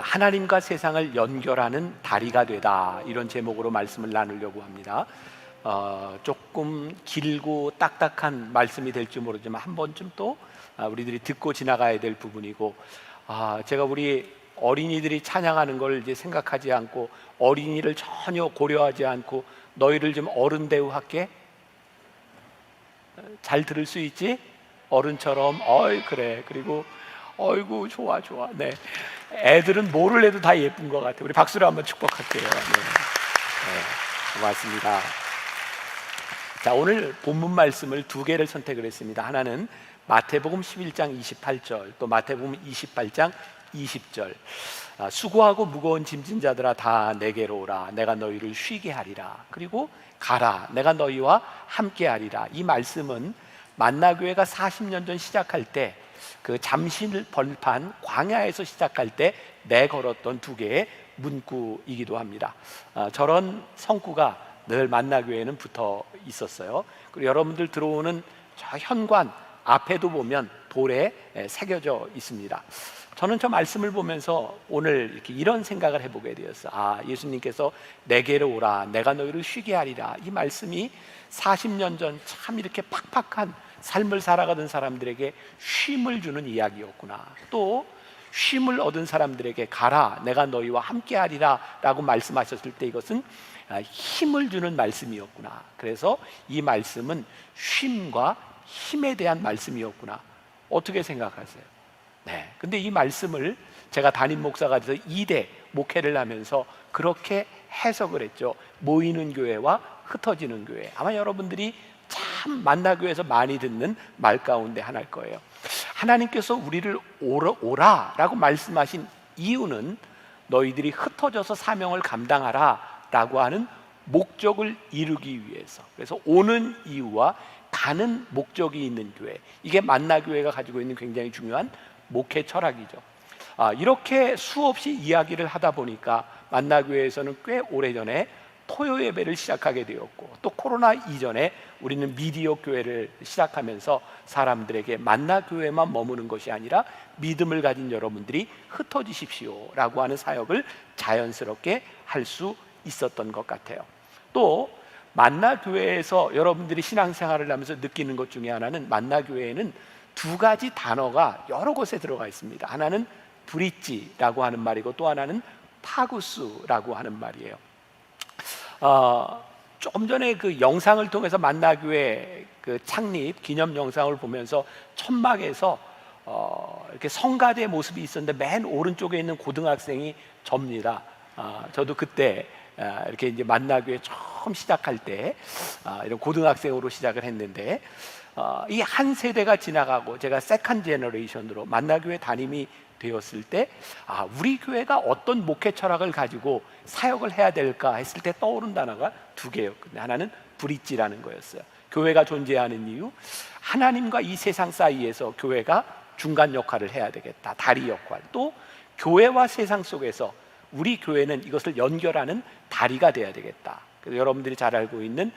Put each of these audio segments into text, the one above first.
하나님과 세상을 연결하는 다리가 되다, 이런 제목으로 말씀을 나누려고 합니다. 조금 길고 딱딱한 말씀이 될지 모르지만 한 번쯤 또 우리들이 듣고 지나가야 될 부분이고, 제가 우리 어린이들이 찬양하는 걸 이제 생각하지 않고, 어린이를 전혀 고려하지 않고 너희를 좀 어른 대우할게, 잘 들을 수 있지? 어른처럼 어이 그래, 그리고 어이구 좋아 좋아. 네, 애들은 뭐를 해도 다 예쁜 것 같아요. 우리 박수로 한번 축복할게요. 고맙습니다. 자, 오늘 본문 말씀을 두 개를 선택을 했습니다. 하나는 마태복음 11장 28절, 또 마태복음 28장 20절. 수고하고 무거운 짐진 자들아 다 내게로 오라, 내가 너희를 쉬게 하리라. 그리고 가라, 내가 너희와 함께 하리라. 이 말씀은 만나교회가 40년 전 시작할 때, 그 잠실 벌판 광야에서 시작할 때 내걸었던 두 개의 문구이기도 합니다. 저런 성구가 늘 만나교회에는 붙어 있었어요. 그리고 여러분들 들어오는 저 현관 앞에도 보면 돌에 새겨져 있습니다. 저는 저 말씀을 보면서 오늘 이렇게 이런 생각을 해보게 되었어요. 예수님께서 내게로 오라, 내가 너희를 쉬게 하리라. 이 말씀이 40년 전 참 이렇게 팍팍한 삶을 살아가던 사람들에게 쉼을 주는 이야기였구나. 또 쉼을 얻은 사람들에게 가라, 내가 너희와 함께 하리라 라고 말씀하셨을 때 이것은 힘을 주는 말씀이었구나. 그래서 이 말씀은 쉼과 힘에 대한 말씀이었구나. 어떻게 생각하세요? 네, 근데 이 말씀을 제가 담임 목사가 돼서 2대 목회를 하면서 그렇게 해석을 했죠. 모이는 교회와 흩어지는 교회. 아마 여러분들이 참 만나교회에서 많이 듣는 말 가운데 하나일 거예요. 하나님께서 우리를 오라라고 말씀하신 이유는 너희들이 흩어져서 사명을 감당하라 라고 하는 목적을 이루기 위해서. 그래서 오는 이유와 가는 목적이 있는 교회, 이게 만나교회가 가지고 있는 굉장히 중요한 목회 철학이죠. 이렇게 수없이 이야기를 하다 보니까 만나교회에서는 꽤 오래전에 토요 예배를 시작하게 되었고, 또 코로나 이전에 우리는 미디어 교회를 시작하면서 사람들에게 만나교회만 머무는 것이 아니라 믿음을 가진 여러분들이 흩어지십시오 라고 하는 사역을 자연스럽게 할 수 있었던 것 같아요. 또 만나교회에서 여러분들이 신앙생활을 하면서 느끼는 것 중에 하나는, 만나교회에는 두 가지 단어가 여러 곳에 들어가 있습니다. 하나는 브릿지라고 하는 말이고, 또 하나는 파구스라고 하는 말이에요. 조금 전에 그 영상을 통해서 만나교회 그 창립 기념 영상을 보면서 천막에서 이렇게 성가대 모습이 있었는데 맨 오른쪽에 있는 고등학생이 접니다. 저도 그때 이렇게 이제 만나교회 처음 시작할 때 이런 고등학생으로 시작을 했는데, 이 한 세대가 지나가고 제가 세컨 제너레이션으로 만나교회 담임이 되었을 때, 우리 교회가 어떤 목회 철학을 가지고 사역을 해야 될까 했을 때 떠오른 단어가 두 개였거든요. 하나는 브릿지라는 거였어요. 교회가 존재하는 이유, 하나님과 이 세상 사이에서 교회가 중간 역할을 해야 되겠다, 다리 역할. 또 교회와 세상 속에서 우리 교회는 이것을 연결하는 다리가 돼야 되겠다. 그래서 여러분들이 잘 알고 있는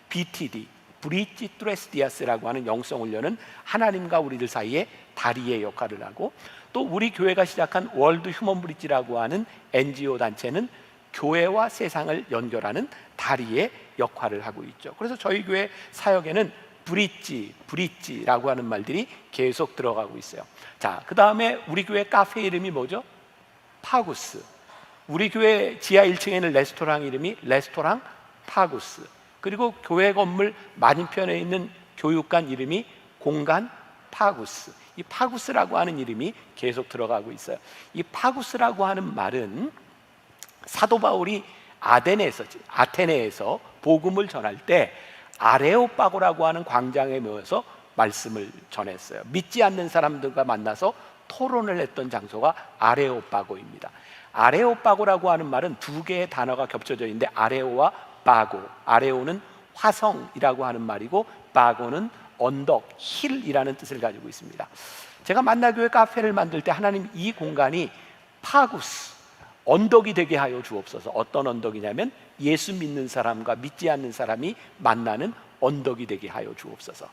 BTD, 브릿지 트레스 디아스라고 하는 영성 훈련은 하나님과 우리들 사이에 다리의 역할을 하고, 또 우리 교회가 시작한 월드 휴먼 브릿지라고 하는 NGO 단체는 교회와 세상을 연결하는 다리의 역할을 하고 있죠. 그래서 저희 교회 사역에는 브릿지라고 하는 말들이 계속 들어가고 있어요. 자, 그 다음에 우리 교회 카페 이름이 뭐죠? 파구스. 우리 교회 지하 1층에 있는 레스토랑 이름이 레스토랑 파구스. 그리고 교회 건물 맞은편에 있는 교육관 이름이 공간 파구스. 이 파구스라고 하는 이름이 계속 들어가고 있어요. 이 파구스라고 하는 말은 사도 바울이 아테네에서 복음을 전할 때 아레오빠고라고 하는 광장에 모여서 말씀을 전했어요. 믿지 않는 사람들과 만나서 토론을 했던 장소가 아레오빠고입니다. 아레오빠고라고 하는 말은 두 개의 단어가 겹쳐져 있는데, 아레오와 바고, 아레오는 화성이라고 하는 말이고 바고는 언덕, 힐이라는 뜻을 가지고 있습니다. 제가 만나교회 카페를 만들 때 하나님 이 공간이 파구스, 언덕이 되게 하여 주옵소서. 어떤 언덕이냐면 예수 믿는 사람과 믿지 않는 사람이 만나는 언덕이 되게 하여 주옵소서.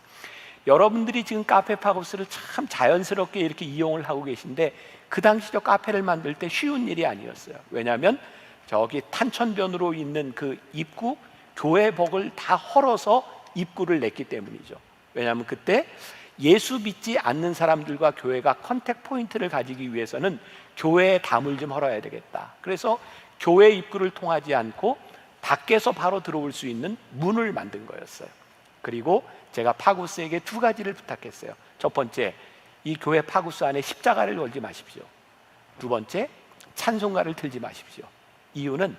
여러분들이 지금 카페 파구스를 참 자연스럽게 이렇게 이용을 하고 계신데, 그 당시 저 카페를 만들 때 쉬운 일이 아니었어요. 왜냐하면 저기 탄천변으로 있는 그 입구, 교회복을 다 헐어서 입구를 냈기 때문이죠. 왜냐하면 그때 예수 믿지 않는 사람들과 교회가 컨택 포인트를 가지기 위해서는 교회의 담을 좀 헐어야 되겠다. 그래서 교회 입구를 통하지 않고 밖에서 바로 들어올 수 있는 문을 만든 거였어요. 그리고 제가 파구스에게 두 가지를 부탁했어요. 첫 번째, 이 교회 파구스 안에 십자가를 걸지 마십시오. 두 번째, 찬송가를 틀지 마십시오. 이유는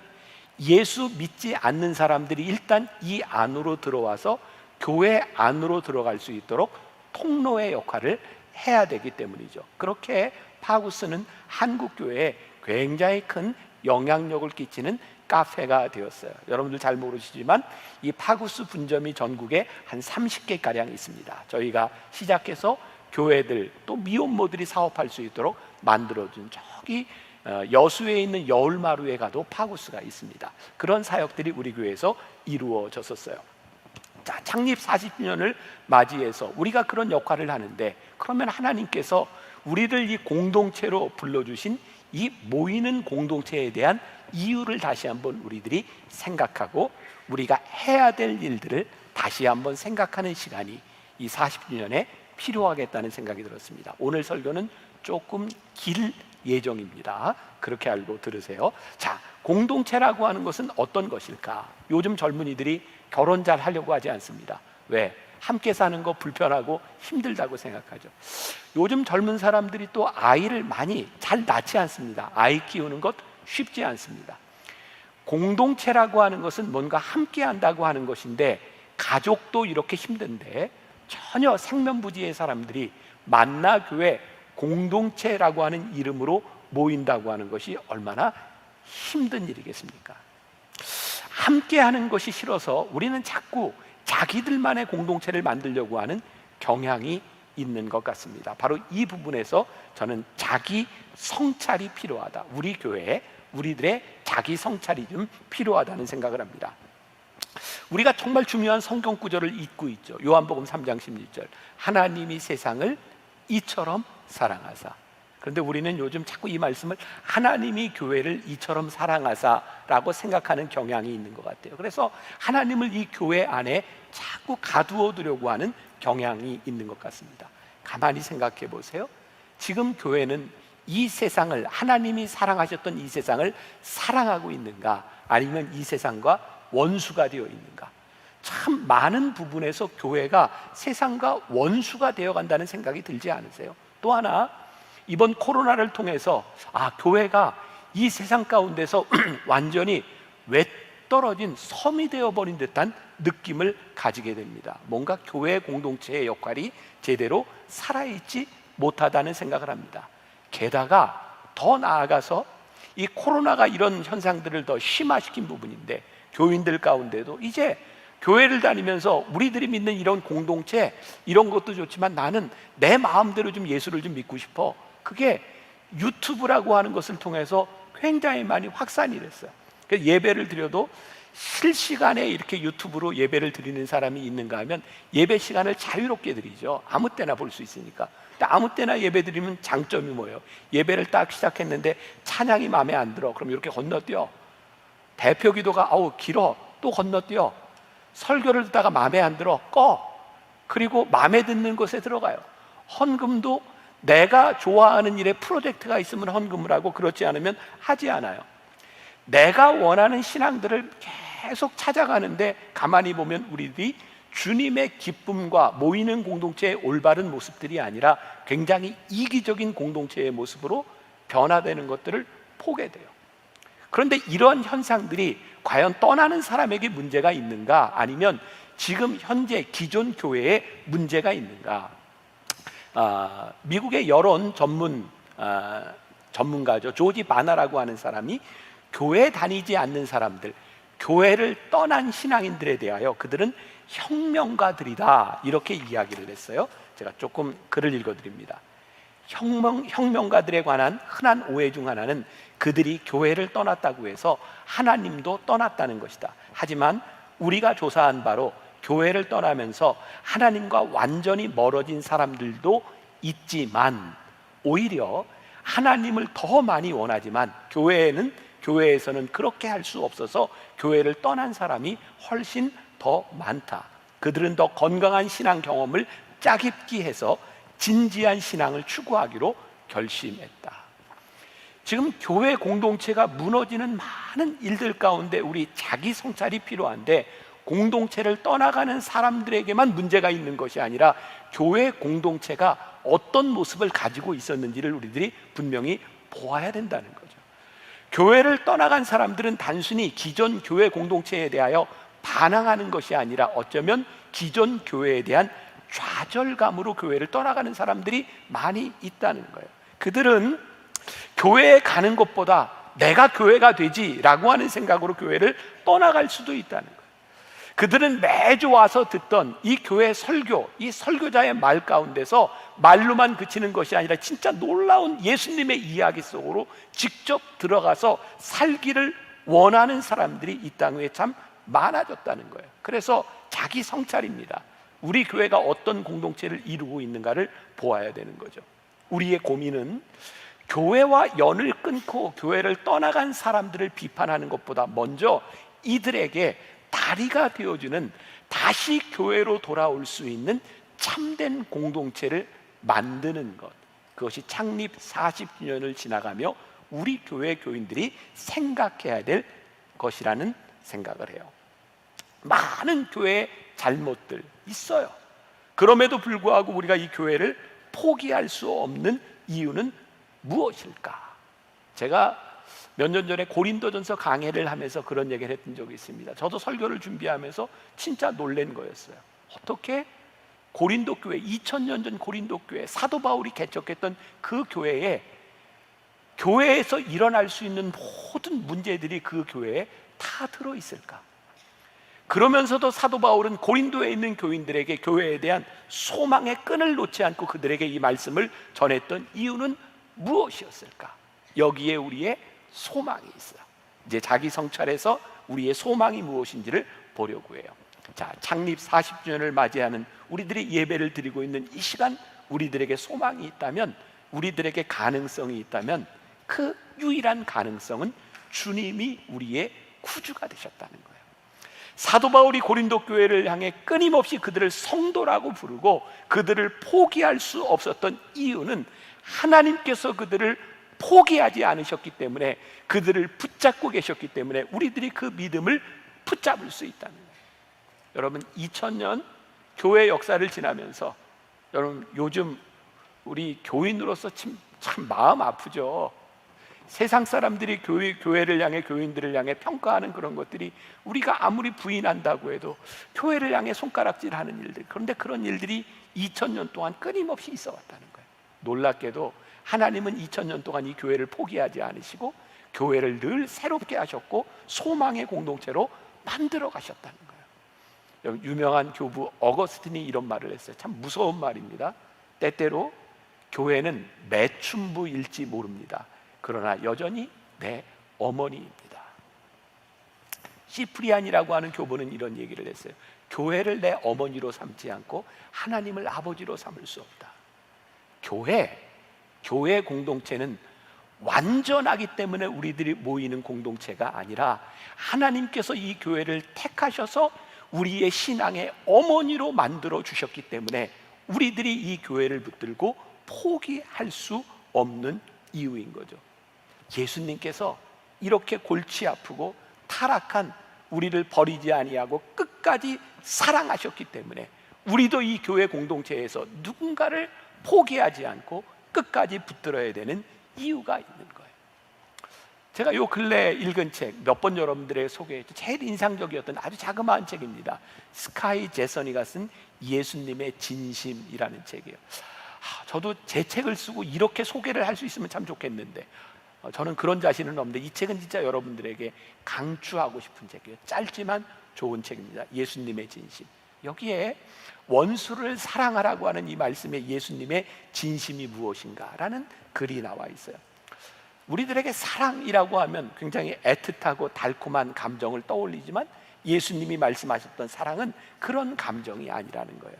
예수 믿지 않는 사람들이 일단 이 안으로 들어와서 교회 안으로 들어갈 수 있도록 통로의 역할을 해야 되기 때문이죠. 그렇게 파구스는 한국 교회에 굉장히 큰 영향력을 끼치는 카페가 되었어요. 여러분들 잘 모르시지만 이 파구스 분점이 전국에 한 30개가량 있습니다. 저희가 시작해서 교회들 또 미혼모들이 사업할 수 있도록 만들어준 저기 여수에 있는 여울마루에 가도 파구스가 있습니다. 그런 사역들이 우리 교회에서 이루어졌었어요. 자, 창립 40주년을 맞이해서 우리가 그런 역할을 하는데, 그러면 하나님께서 우리를 이 공동체로 불러주신 이 모이는 공동체에 대한 이유를 다시 한번 우리들이 생각하고 우리가 해야 될 일들을 다시 한번 생각하는 시간이 이 40주년에 필요하겠다는 생각이 들었습니다. 오늘 설교는 조금 길 예정입니다. 그렇게 알고 들으세요. 자, 공동체라고 하는 것은 어떤 것일까? 요즘 젊은이들이 결혼 잘 하려고 하지 않습니다. 왜? 함께 사는 거 불편하고 힘들다고 생각하죠. 요즘 젊은 사람들이 또 아이를 많이 잘 낳지 않습니다. 아이 키우는 것 쉽지 않습니다. 공동체라고 하는 것은 뭔가 함께 한다고 하는 것인데, 가족도 이렇게 힘든데 전혀 생면부지의 사람들이 만나교회 공동체라고 하는 이름으로 모인다고 하는 것이 얼마나 힘든 일이겠습니까? 함께 하는 것이 싫어서 우리는 자꾸 자기들만의 공동체를 만들려고 하는 경향이 있는 것 같습니다. 바로 이 부분에서 저는 자기 성찰이 필요하다. 우리 교회에 우리들의 자기 성찰이 좀 필요하다는 생각을 합니다. 우리가 정말 중요한 성경 구절을 잊고 있죠. 요한복음 3장 16절, 하나님이 세상을 이처럼 사랑하사. 그런데 우리는 요즘 자꾸 이 말씀을 하나님이 교회를 이처럼 사랑하사라고 생각하는 경향이 있는 것 같아요. 그래서 하나님을 이 교회 안에 자꾸 가두어 두려고 하는 경향이 있는 것 같습니다. 가만히 생각해 보세요. 지금 교회는 이 세상을, 하나님이 사랑하셨던 이 세상을 사랑하고 있는가, 아니면 이 세상과 원수가 되어 있는가? 참 많은 부분에서 교회가 세상과 원수가 되어 간다는 생각이 들지 않으세요? 또 하나, 이번 코로나를 통해서 교회가 이 세상 가운데서 완전히 외떨어진 섬이 되어버린 듯한 느낌을 가지게 됩니다. 뭔가 교회 공동체의 역할이 제대로 살아있지 못하다는 생각을 합니다. 게다가 더 나아가서 이 코로나가 이런 현상들을 더 심화시킨 부분인데, 교인들 가운데도 이제 교회를 다니면서 우리들이 믿는 이런 공동체, 이런 것도 좋지만 나는 내 마음대로 좀 예수를 좀 믿고 싶어. 그게 유튜브라고 하는 것을 통해서 굉장히 많이 확산이 됐어요. 그래서 예배를 드려도 실시간에 이렇게 유튜브로 예배를 드리는 사람이 있는가 하면 예배 시간을 자유롭게 드리죠. 아무 때나 볼 수 있으니까. 근데 아무 때나 예배 드리면 장점이 뭐예요? 예배를 딱 시작했는데 찬양이 마음에 안 들어. 그럼 이렇게 건너뛰어. 대표 기도가 길어. 또 건너뛰어. 설교를 듣다가 마음에 안 들어. 꺼. 그리고 마음에 드는 곳에 들어가요. 헌금도 내가 좋아하는 일에 프로젝트가 있으면 헌금을 하고, 그렇지 않으면 하지 않아요. 내가 원하는 신앙들을 계속 찾아가는데, 가만히 보면 우리들이 주님의 기쁨과 모이는 공동체의 올바른 모습들이 아니라 굉장히 이기적인 공동체의 모습으로 변화되는 것들을 보게 돼요. 그런데 이런 현상들이 과연 떠나는 사람에게 문제가 있는가, 아니면 지금 현재 기존 교회에 문제가 있는가? 미국의 여론 전문가죠. 조지 바나라고 하는 사람이 교회 다니지 않는 사람들, 교회를 떠난 신앙인들에 대하여 그들은 혁명가들이다, 이렇게 이야기를 했어요. 제가 조금 글을 읽어드립니다. 혁명가들에 관한 흔한 오해 중 하나는 그들이 교회를 떠났다고 해서 하나님도 떠났다는 것이다. 하지만 우리가 조사한 바로 교회를 떠나면서 하나님과 완전히 멀어진 사람들도 있지만, 오히려 하나님을 더 많이 원하지만 교회에서는 그렇게 할 수 없어서 교회를 떠난 사람이 훨씬 더 많다. 그들은 더 건강한 신앙 경험을 짜깁기 해서 진지한 신앙을 추구하기로 결심했다. 지금 교회 공동체가 무너지는 많은 일들 가운데 우리 자기 성찰이 필요한데, 공동체를 떠나가는 사람들에게만 문제가 있는 것이 아니라 교회 공동체가 어떤 모습을 가지고 있었는지를 우리들이 분명히 보아야 된다는 거죠. 교회를 떠나간 사람들은 단순히 기존 교회 공동체에 대하여 반항하는 것이 아니라 어쩌면 기존 교회에 대한 좌절감으로 교회를 떠나가는 사람들이 많이 있다는 거예요. 그들은 교회에 가는 것보다 내가 교회가 되지라고 하는 생각으로 교회를 떠나갈 수도 있다는 거예요. 그들은 매주 와서 듣던 이 교회 설교, 이 설교자의 말 가운데서 말로만 그치는 것이 아니라 진짜 놀라운 예수님의 이야기 속으로 직접 들어가서 살기를 원하는 사람들이 이 땅 위에 참 많아졌다는 거예요. 그래서 자기 성찰입니다. 우리 교회가 어떤 공동체를 이루고 있는가를 보아야 되는 거죠. 우리의 고민은 교회와 연을 끊고 교회를 떠나간 사람들을 비판하는 것보다 먼저 이들에게 다리가 되어주는, 다시 교회로 돌아올 수 있는 참된 공동체를 만드는 것, 그것이 창립 40주년을 지나가며 우리 교회 교인들이 생각해야 될 것이라는 생각을 해요. 많은 교회의 잘못들 있어요. 그럼에도 불구하고 우리가 이 교회를 포기할 수 없는 이유는 무엇일까? 제가 몇 년 전에 고린도전서 강해를 하면서 그런 얘기를 했던 적이 있습니다. 저도 설교를 준비하면서 진짜 놀란 거였어요. 어떻게 고린도 교회, 2000년 전 고린도 교회, 사도 바울이 개척했던 그 교회에서 일어날 수 있는 모든 문제들이 그 교회에 다 들어있을까? 그러면서도 사도 바울은 고린도에 있는 교인들에게 교회에 대한 소망의 끈을 놓지 않고 그들에게 이 말씀을 전했던 이유는 무엇이었을까? 여기에 우리의 소망이 있어요. 이제 자기 성찰에서 우리의 소망이 무엇인지를 보려고 해요. 자, 창립 40주년을 맞이하는 우리들이 예배를 드리고 있는 이 시간, 우리들에게 소망이 있다면, 우리들에게 가능성이 있다면, 그 유일한 가능성은 주님이 우리의 구주가 되셨다는 거예요. 사도 바울이 고린도 교회를 향해 끊임없이 그들을 성도라고 부르고 그들을 포기할 수 없었던 이유는 하나님께서 그들을 포기하지 않으셨기 때문에, 그들을 붙잡고 계셨기 때문에 우리들이 그 믿음을 붙잡을 수 있다는 거예요. 여러분, 2000년 교회 역사를 지나면서 여러분, 요즘 우리 교인으로서 참 마음 아프죠. 세상 사람들이 교회를 향해, 교인들을 향해 평가하는 그런 것들이, 우리가 아무리 부인한다고 해도 교회를 향해 손가락질하는 일들, 그런데 그런 일들이 2000년 동안 끊임없이 있어 왔다는 거예요. 놀랍게도 하나님은 2000년 동안 이 교회를 포기하지 않으시고 교회를 늘 새롭게 하셨고 소망의 공동체로 만들어 가셨다는 거예요. 유명한 교부 어거스틴이 이런 말을 했어요. 참 무서운 말입니다. 때때로 교회는 매춘부일지 모릅니다. 그러나 여전히 내 어머니입니다. 시프리안이라고 하는 교부는 이런 얘기를 했어요. 교회를 내 어머니로 삼지 않고 하나님을 아버지로 삼을 수 없다. 교회 공동체는 완전하기 때문에 우리들이 모이는 공동체가 아니라 하나님께서 이 교회를 택하셔서 우리의 신앙의 어머니로 만들어 주셨기 때문에 우리들이 이 교회를 붙들고 포기할 수 없는 이유인 거죠. 예수님께서 이렇게 골치 아프고 타락한 우리를 버리지 아니하고 끝까지 사랑하셨기 때문에 우리도 이 교회 공동체에서 누군가를 포기하지 않고 끝까지 붙들어야 되는 이유가 있는 거예요. 제가 요 근래 읽은 책 몇 번 여러분들에게 소개했죠. 제일 인상적이었던 아주 자그마한 책입니다. 스카이 제서니가 쓴 예수님의 진심이라는 책이에요. 저도 제 책을 쓰고 이렇게 소개를 할 수 있으면 참 좋겠는데 저는 그런 자신은 없는데 이 책은 진짜 여러분들에게 강추하고 싶은 책이에요. 짧지만 좋은 책입니다. 예수님의 진심. 여기에 원수를 사랑하라고 하는 이 말씀에 예수님의 진심이 무엇인가라는 글이 나와 있어요. 우리들에게 사랑이라고 하면 굉장히 애틋하고 달콤한 감정을 떠올리지만 예수님이 말씀하셨던 사랑은 그런 감정이 아니라는 거예요.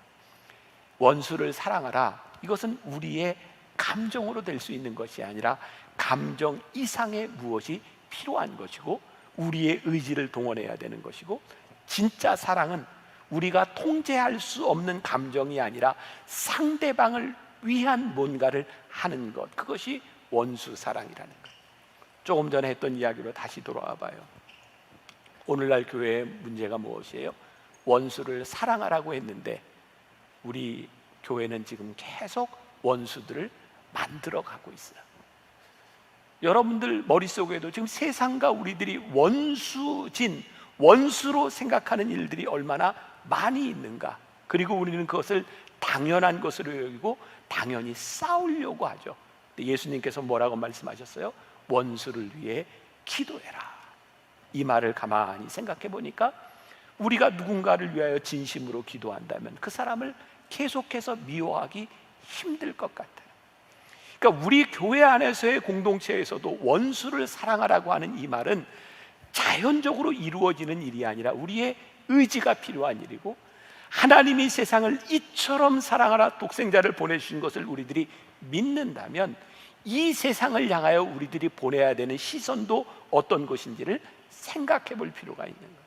원수를 사랑하라, 이것은 우리의 감정으로 될 수 있는 것이 아니라 감정 이상의 무엇이 필요한 것이고, 우리의 의지를 동원해야 되는 것이고, 진짜 사랑은 우리가 통제할 수 없는 감정이 아니라 상대방을 위한 뭔가를 하는 것, 그것이 원수 사랑이라는 것. 조금 전에 했던 이야기로 다시 돌아와 봐요. 오늘날 교회의 문제가 무엇이에요? 원수를 사랑하라고 했는데 우리 교회는 지금 계속 원수들을 만들어가고 있어요. 여러분들 머릿속에도 지금 세상과 우리들이 원수로 생각하는 일들이 얼마나 많이 있는가. 그리고 우리는 그것을 당연한 것으로 여기고 당연히 싸우려고 하죠. 예수님께서 뭐라고 말씀하셨어요? 원수를 위해 기도해라. 이 말을 가만히 생각해 보니까 우리가 누군가를 위하여 진심으로 기도한다면 그 사람을 계속해서 미워하기 힘들 것 같아요. 그러니까 우리 교회 안에서의 공동체에서도 원수를 사랑하라고 하는 이 말은 자연적으로 이루어지는 일이 아니라 우리의 의지가 필요한 일이고, 하나님이 세상을 이처럼 사랑하라 독생자를 보내주신 것을 우리들이 믿는다면 이 세상을 향하여 우리들이 보내야 되는 시선도 어떤 것인지를 생각해 볼 필요가 있는 거예요.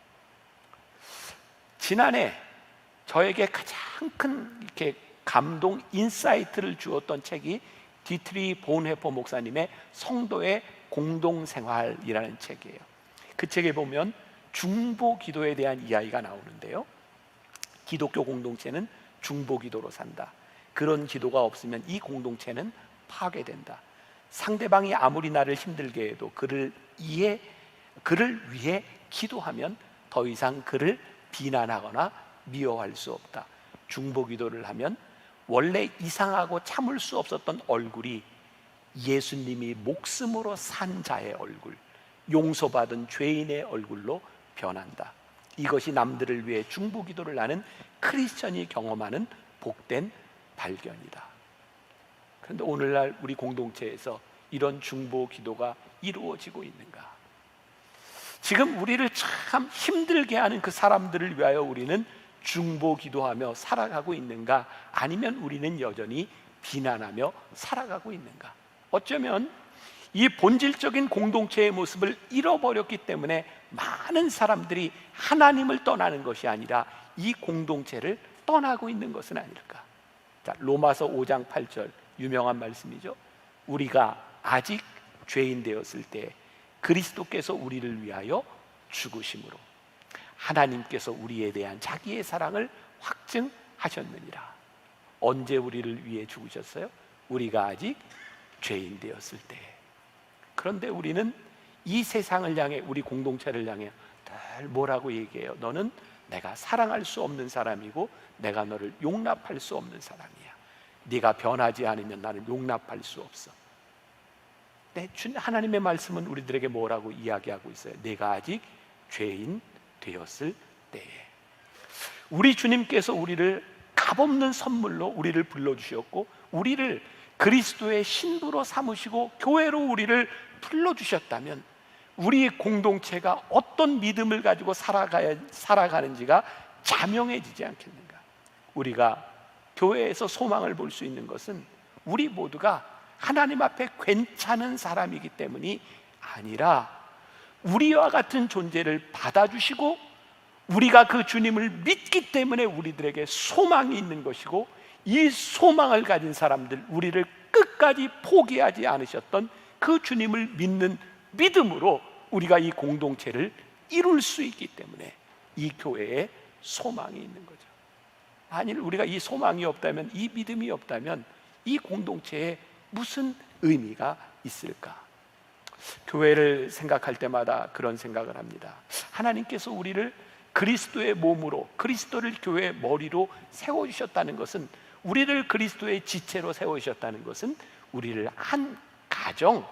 지난해 저에게 가장 큰 이렇게 감동 인사이트를 주었던 책이 디트리 본헤퍼 목사님의 성도의 공동생활이라는 책이에요. 그 책에 보면 중보 기도에 대한 이야기가 나오는데요, 기독교 공동체는 중보 기도로 산다. 그런 기도가 없으면 이 공동체는 파괴된다. 상대방이 아무리 나를 힘들게 해도 그를 위해 기도하면 더 이상 그를 비난하거나 미워할 수 없다. 중보 기도를 하면 원래 이상하고 참을 수 없었던 얼굴이 예수님이 목숨으로 산 자의 얼굴, 용서받은 죄인의 얼굴로 변한다. 이것이 남들을 위해 중보 기도를 하는 크리스천이 경험하는 복된 발견이다. 그런데 오늘날 우리 공동체에서 이런 중보 기도가 이루어지고 있는가? 지금 우리를 참 힘들게 하는 그 사람들을 위하여 우리는 중보 기도하며 살아가고 있는가? 아니면 우리는 여전히 비난하며 살아가고 있는가? 어쩌면 이 본질적인 공동체의 모습을 잃어버렸기 때문에 많은 사람들이 하나님을 떠나는 것이 아니라 이 공동체를 떠나고 있는 것은 아닐까? 자, 로마서 5장 8절 유명한 말씀이죠. 우리가 아직 죄인 되었을 때 그리스도께서 우리를 위하여 죽으심으로 하나님께서 우리에 대한 자기의 사랑을 확증하셨느니라. 언제 우리를 위해 죽으셨어요? 우리가 아직 죄인 되었을 때. 그런데 우리는 이 세상을 향해, 우리 공동체를 향해 늘 뭐라고 얘기해요? 너는 내가 사랑할 수 없는 사람이고 내가 너를 용납할 수 없는 사람이야. 네가 변하지 않으면 나는 용납할 수 없어. 하나님의 말씀은 우리들에게 뭐라고 이야기하고 있어요? 내가 아직 죄인 되었을 때에. 우리 주님께서 우리를 값없는 선물로 우리를 불러주셨고 우리를 그리스도의 신부로 삼으시고 교회로 우리를 불러주셨다면 우리 공동체가 어떤 믿음을 가지고 살아가는지가 자명해지지 않겠는가? 우리가 교회에서 소망을 볼 수 있는 것은 우리 모두가 하나님 앞에 괜찮은 사람이기 때문이 아니라 우리와 같은 존재를 받아주시고 우리가 그 주님을 믿기 때문에 우리들에게 소망이 있는 것이고, 이 소망을 가진 사람들, 우리를 끝까지 포기하지 않으셨던 그 주님을 믿는 믿음으로 우리가 이 공동체를 이룰 수 있기 때문에 이 교회에 소망이 있는 거죠. 만일 우리가 이 소망이 없다면, 이 믿음이 없다면 이 공동체에 무슨 의미가 있을까? 교회를 생각할 때마다 그런 생각을 합니다. 하나님께서 우리를 그리스도의 몸으로, 그리스도를 교회의 머리로 세워주셨다는 것은, 우리를 그리스도의 지체로 세워주셨다는 것은 우리를 한 가정,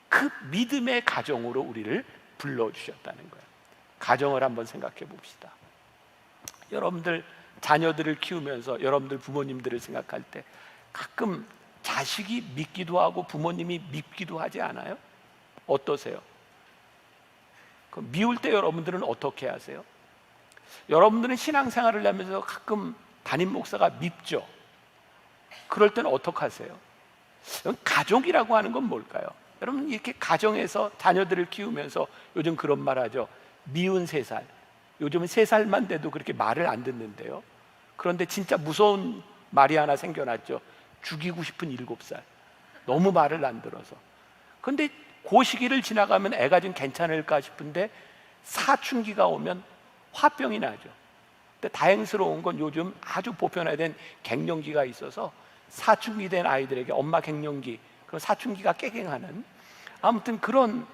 그 믿음의 가정으로 우리를 불러주셨다는 거예요. 가정을 한번 생각해 봅시다. 여러분들 자녀들을 키우면서 여러분들 부모님들을 생각할 때 가끔 자식이 믿기도 하고 부모님이 믿기도 하지 않아요? 어떠세요? 미울 때 여러분들은 어떻게 하세요? 여러분들은 신앙생활을 하면서 가끔 담임 목사가 밉죠? 그럴 때는 어떻게 하세요? 가족이라고 하는 건 뭘까요? 여러분, 이렇게 가정에서 자녀들을 키우면서 요즘 그런 말 하죠. 미운 3살. 요즘은 3살만 돼도 그렇게 말을 안 듣는데요. 그런데 진짜 무서운 말이 하나 생겨났죠. 죽이고 싶은 7살. 너무 말을 안 들어서. 그런데 그 시기를 지나가면 애가 좀 괜찮을까 싶은데 사춘기가 오면 화병이 나죠. 근데 다행스러운 건 요즘 아주 보편화된 갱년기가 있어서 사춘기 된 아이들에게 엄마 갱년기, 그런 사춘기가 깨갱하는, 아무튼 그런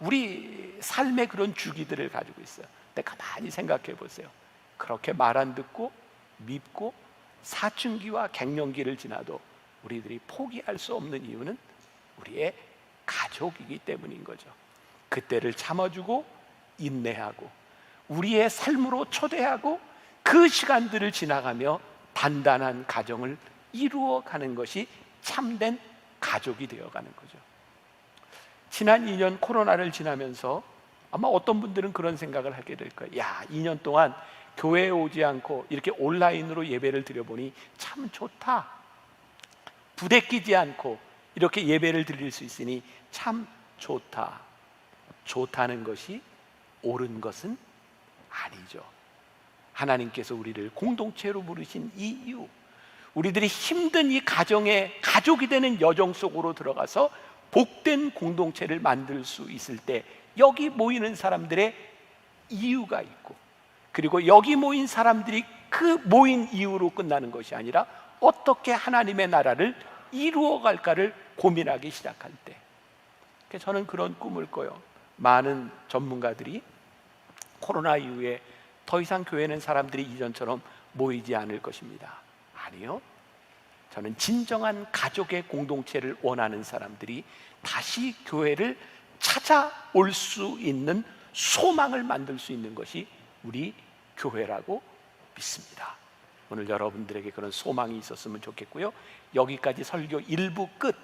우리 삶의 그런 주기들을 가지고 있어요. 근데 가만히 생각해 보세요. 그렇게 말 안 듣고 밉고 사춘기와 갱년기를 지나도 우리들이 포기할 수 없는 이유는 우리의 가족이기 때문인 거죠. 그때를 참아주고 인내하고 우리의 삶으로 초대하고 그 시간들을 지나가며 단단한 가정을 이루어가는 것이 참된 가족이 되어가는 거죠. 지난 2년 코로나를 지나면서 아마 어떤 분들은 그런 생각을 하게 될 거예요. 야, 2년 동안 교회에 오지 않고 이렇게 온라인으로 예배를 드려보니 참 좋다. 부대끼지 않고 이렇게 예배를 드릴 수 있으니 참 좋다. 좋다는 것이 옳은 것은 아니죠. 하나님께서 우리를 공동체로 부르신 이 이유, 우리들이 힘든 이 가정의 가족이 되는 여정 속으로 들어가서 복된 공동체를 만들 수 있을 때 여기 모이는 사람들의 이유가 있고, 그리고 여기 모인 사람들이 그 모인 이유로 끝나는 것이 아니라 어떻게 하나님의 나라를 이루어 갈까를 고민하기 시작할 때, 저는 그런 꿈을 꿔요. 많은 전문가들이 코로나 이후에 더 이상 교회는 사람들이 이전처럼 모이지 않을 것입니다. 아니요, 저는 진정한 가족의 공동체를 원하는 사람들이 다시 교회를 찾아올 수 있는 소망을 만들 수 있는 것이 우리 교회라고 믿습니다. 오늘 여러분들에게 그런 소망이 있었으면 좋겠고요. 여기까지 설교 1부 끝,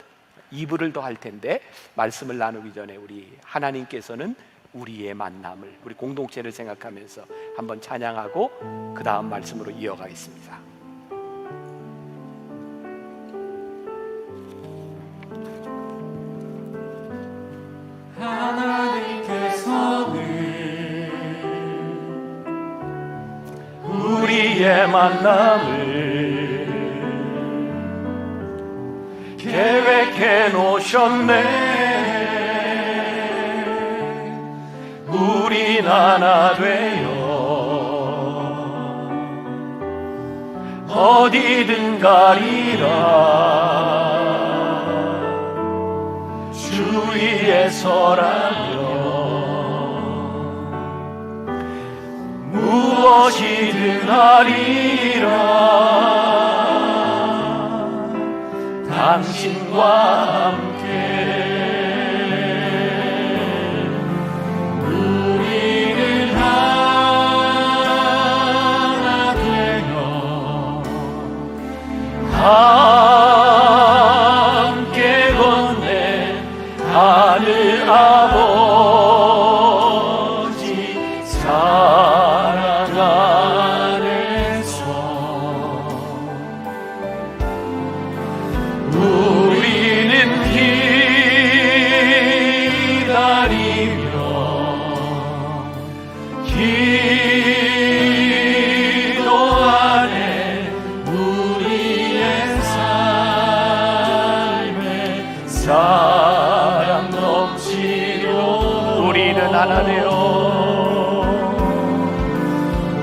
2부를 더 할 텐데 말씀을 나누기 전에 우리 하나님께서는 우리의 만남을, 우리 공동체를 생각하면서 한번 찬양하고 그 다음 말씀으로 이어가겠습니다. 하나님께서는 우리의 만남을 계획해 놓으셨네. 우린 하나 되어 어디든 가리라. 주 위에 서라면 무엇이든 하리라. 당신과 함께 우리는 하나 되어 함께 걷네. 하늘 아버지 사랑 안에서 우리는 기다리며 기도하네. 우리의 삶에 사랑 넘치도록 우리는 하나 되어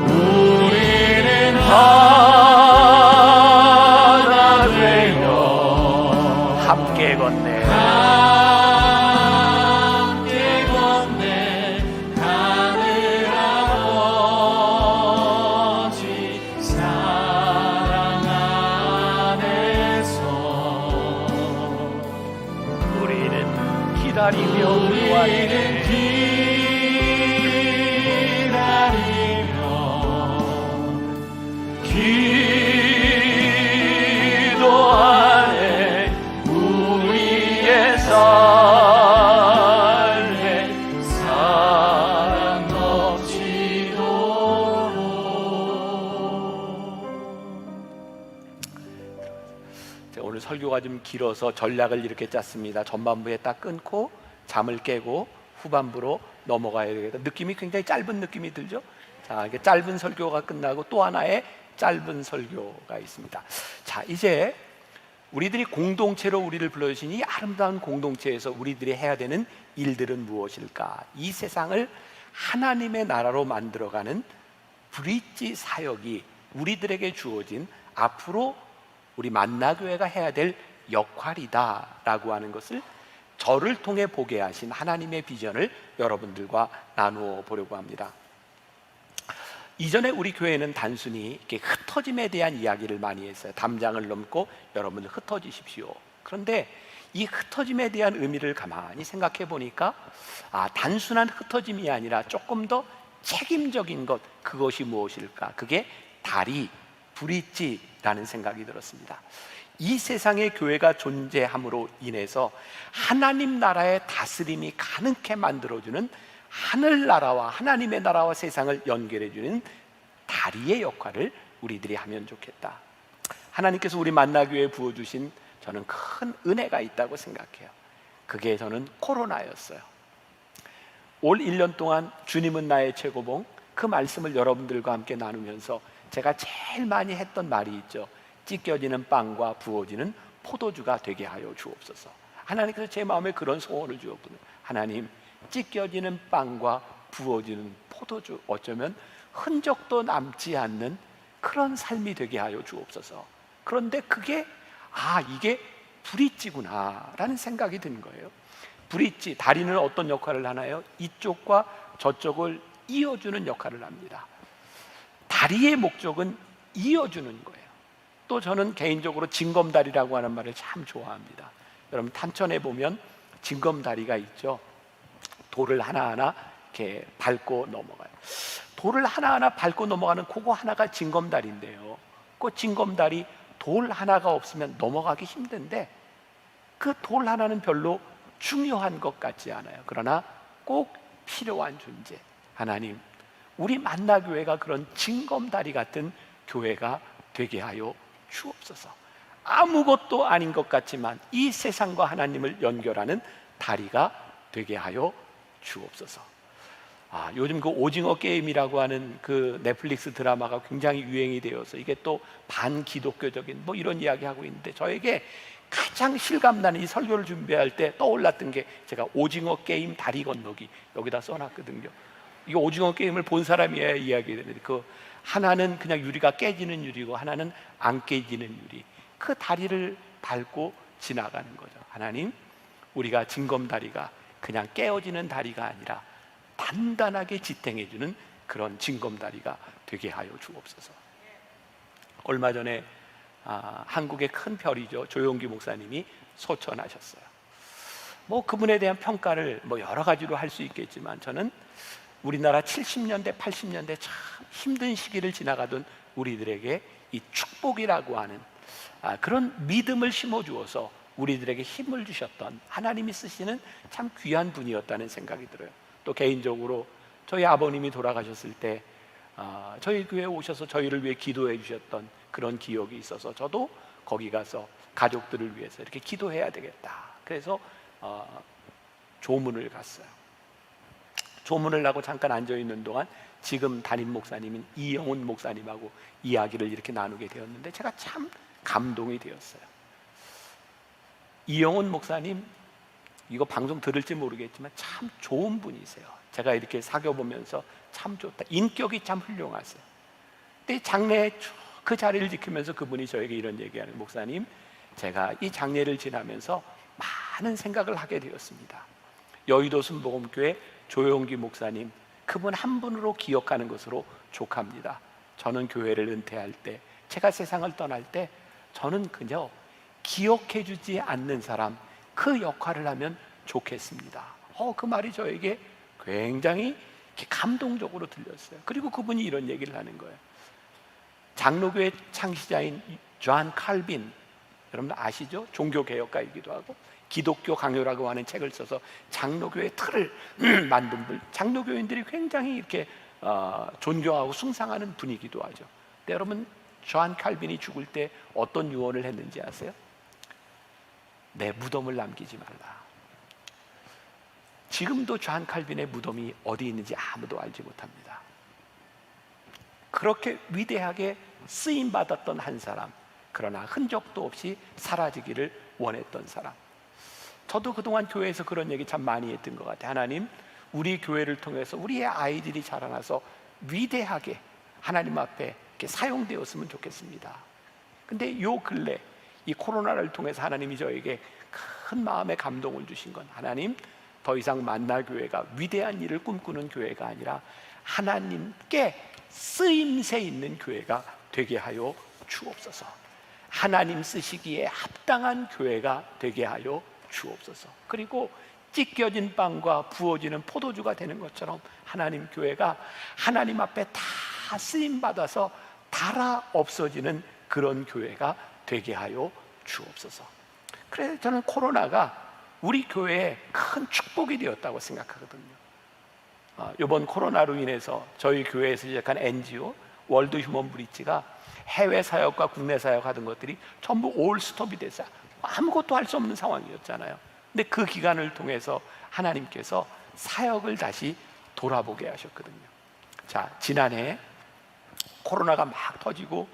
우리는 하나 되어 함께 걷네. 함께 걷네. 하늘 아버지 사랑 안에서 우리는 기다리며 기도하네. 기도하네. 우리의 삶에 사랑 넘치도록. 오늘 설교가 설교가 좀 길어서 전략을 이렇게 짰습니다. 전반부에 딱 끊고 잠을 깨고 후반부로 넘어가야 되겠다. 느낌이 굉장히 짧은 느낌이 들죠. 자, 이게 짧은 설교가 끝나고 또 하나의 짧은 설교가 있습니다. 자, 이제 우리들이 공동체로 우리를 불러주신 이 아름다운 공동체에서 우리들이 해야 되는 일들은 무엇일까? 이 세상을 하나님의 나라로 만들어가는 브릿지 사역이 우리들에게 주어진 앞으로 우리 만나교회가 해야 될 역할이다라고 하는 것을 저를 통해 보게 하신 하나님의 비전을 여러분들과 나누어 보려고 합니다. 이전에 우리 교회는 단순히 이렇게 흩어짐에 대한 이야기를 많이 했어요. 담장을 넘고 여러분들 흩어지십시오. 그런데 이 흩어짐에 대한 의미를 가만히 생각해 보니까 단순한 흩어짐이 아니라 조금 더 책임적인 것, 그것이 무엇일까? 그게 다리, 브릿지라는 생각이 들었습니다. 이 세상에 교회가 존재함으로 인해서 하나님 나라의 다스림이 가능케 만들어주는 하늘나라와 하나님의 나라와 세상을 연결해주는 다리의 역할을 우리들이 하면 좋겠다. 하나님께서 우리 만나교회에 부어주신 저는 큰 은혜가 있다고 생각해요. 그게 저는 코로나였어요. 올 1년 동안 주님은 나의 최고봉, 그 말씀을 여러분들과 함께 나누면서 제가 제일 많이 했던 말이 있죠. 찢겨지는 빵과 부어지는 포도주가 되게 하여 주옵소서. 하나님께서 제 마음에 그런 소원을 주었거든요. 하나님, 찢겨지는 빵과 부어지는 포도주, 어쩌면 흔적도 남지 않는 그런 삶이 되게 하여 주옵소서. 그런데 그게 이게 브릿지구나 라는 생각이 든 거예요. 브릿지, 다리는 어떤 역할을 하나요? 이쪽과 저쪽을 이어주는 역할을 합니다. 다리의 목적은 이어주는 거예요. 또 저는 개인적으로 징검다리라고 하는 말을 참 좋아합니다. 여러분 탄천에 보면 징검다리가 있죠. 돌을 하나하나 이렇게 밟고 넘어가요. 돌을 하나하나 밟고 넘어가는 그거 하나가 징검다리인데요. 그 징검다리 돌 하나가 없으면 넘어가기 힘든데 그 돌 하나는 별로 중요한 것 같지 않아요. 그러나 꼭 필요한 존재. 하나님, 우리 만나교회가 그런 징검다리 같은 교회가 되게 하여 주옵소서. 아무것도 아닌 것 같지만 이 세상과 하나님을 연결하는 다리가 되게 하여 주옵소서. 요즘 그 오징어 게임이라고 하는 그 넷플릭스 드라마가 굉장히 유행이 되어서 이게 또 반기독교적인 뭐 이런 이야기 하고 있는데, 저에게 가장 실감나는 이 설교를 준비할 때 떠올랐던 게 제가 오징어 게임 다리 건너기 여기다 써놨거든요. 이 오징어 게임을 본 사람이야 이야기되는데, 그 하나는 그냥 유리가 깨지는 유리고 하나는 안 깨지는 유리, 그 다리를 밟고 지나가는 거죠. 하나님, 우리가 징검다리가 그냥 깨어지는 다리가 아니라 단단하게 지탱해주는 그런 징검다리가 되게 하여 주옵소서. 얼마 전에 한국의 큰 별이죠, 조용기 목사님이 소천하셨어요. 뭐 그분에 대한 평가를 뭐 여러 가지로 할 수 있겠지만, 저는 우리나라 70년대 80년대 참 힘든 시기를 지나가던 우리들에게 이 축복이라고 하는 그런 믿음을 심어주어서 우리들에게 힘을 주셨던 하나님이 쓰시는 참 귀한 분이었다는 생각이 들어요. 또 개인적으로 저희 아버님이 돌아가셨을 때 저희 교회에 오셔서 저희를 위해 기도해 주셨던 그런 기억이 있어서 저도 거기 가서 가족들을 위해서 이렇게 기도해야 되겠다. 그래서 조문을 갔어요. 조문을 하고 잠깐 앉아있는 동안 지금 담임 목사님인 이영훈 목사님하고 이야기를 이렇게 나누게 되었는데 제가 참 감동이 되었어요. 이영훈 목사님, 이거 방송 들을지 모르겠지만 참 좋은 분이세요. 제가 이렇게 사귀어보면서 참 좋다, 인격이 참 훌륭하세요. 근데 장례에 그 자리를 지키면서 그분이 저에게 이런 얘기하는, 목사님, 제가 이 장례를 지나면서 많은 생각을 하게 되었습니다. 여의도 순복음교회 조용기 목사님, 그분 한 분으로 기억하는 것으로 족합니다. 저는 교회를 은퇴할 때, 제가 세상을 떠날 때 저는 그저 기억해 주지 않는 사람, 그 역할을 하면 좋겠습니다. 그 말이 저에게 굉장히 감동적으로 들렸어요. 그리고 그분이 이런 얘기를 하는 거예요. 장로교의 창시자인 존 칼빈, 여러분 아시죠? 종교개혁가이기도 하고 기독교 강요라고 하는 책을 써서 장로교의 틀을 만든 분, 장로교인들이 굉장히 이렇게 존경하고 숭상하는 분이기도 하죠. 근데 여러분, 존 칼빈이 죽을 때 어떤 유언을 했는지 아세요? 내 무덤을 남기지 말라. 지금도 존 칼빈의 무덤이 어디 있는지 아무도 알지 못합니다. 그렇게 위대하게 쓰임받았던 한 사람, 그러나 흔적도 없이 사라지기를 원했던 사람. 저도 그동안 교회에서 그런 얘기 참 많이 했던 것 같아요. 하나님, 우리 교회를 통해서 우리의 아이들이 자라나서 위대하게 하나님 앞에 이렇게 사용되었으면 좋겠습니다. 근데 요 근래 이 코로나를 통해서 하나님이 저에게 큰 마음의 감동을 주신 건, 하나님, 더 이상 만나교회가 위대한 일을 꿈꾸는 교회가 아니라 하나님께 쓰임새 있는 교회가 되게 하여 주옵소서. 하나님 쓰시기에 합당한 교회가 되게 하여 주옵소서. 그리고 찢겨진 빵과 부어지는 포도주가 되는 것처럼 하나님 교회가 하나님 앞에 다 쓰임받아서 달아 없어지는 그런 교회가 되게 하여 주옵소서. 그래서 저는 코로나가 우리 교회에 큰 축복이 되었다고 생각하거든요. 이번 코로나로 인해서 저희 교회에서 시작한 NGO 월드 휴먼 브릿지가 해외 사역과 국내 사역하던 것들이 전부 올 스톱이 됐어요. 아무것도 할 수 없는 상황이었잖아요. 근데 그 기간을 통해서 하나님께서 사역을 다시 돌아보게 하셨거든요. 자, 지난해 코로나가 막 터지고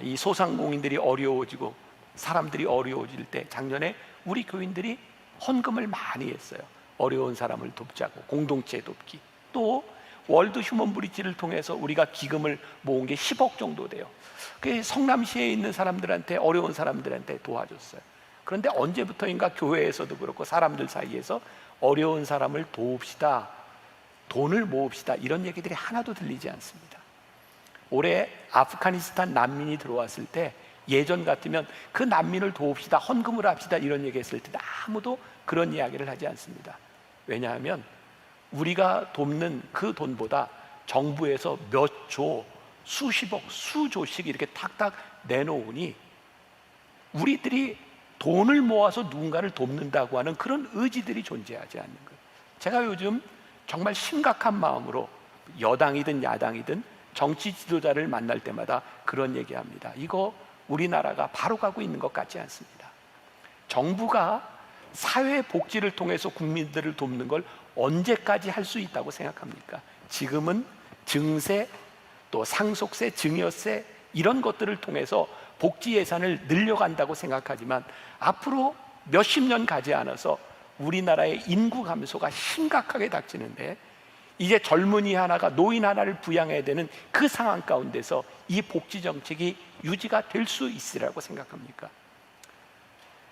이 소상공인들이 어려워지고 사람들이 어려워질 때 작년에 우리 교인들이 헌금을 많이 했어요. 어려운 사람을 돕자고, 공동체 돕기. 또 월드 휴먼 브릿지를 통해서 우리가 기금을 모은 게 10억 정도 돼요. 그 성남시에 있는 사람들한테, 어려운 사람들한테 도와줬어요. 그런데 언제부터인가 교회에서도 그렇고 사람들 사이에서 어려운 사람을 도웁시다, 돈을 모읍시다, 이런 얘기들이 하나도 들리지 않습니다. 올해 아프가니스탄 난민이 들어왔을 때 예전 같으면 그 난민을 도웁시다, 헌금을 합시다, 이런 얘기 했을 때 아무도 그런 이야기를 하지 않습니다. 왜냐하면 우리가 돕는 그 돈보다 정부에서 몇 조, 수십억, 수조씩 이렇게 탁탁 내놓으니 우리들이 돈을 모아서 누군가를 돕는다고 하는 그런 의지들이 존재하지 않는 거예요. 제가 요즘 정말 심각한 마음으로 여당이든 야당이든 정치 지도자를 만날 때마다 그런 얘기합니다. 이거 우리나라가 바로 가고 있는 것 같지 않습니다. 정부가 사회복지를 통해서 국민들을 돕는 걸 언제까지 할 수 있다고 생각합니까? 지금은 증세, 또 상속세, 증여세 이런 것들을 통해서 복지 예산을 늘려간다고 생각하지만 앞으로 몇십 년 가지 않아서 우리나라의 인구 감소가 심각하게 닥치는데 이제 젊은이 하나가 노인 하나를 부양해야 되는 그 상황 가운데서 이 복지 정책이 유지가 될 수 있으라고 생각합니까?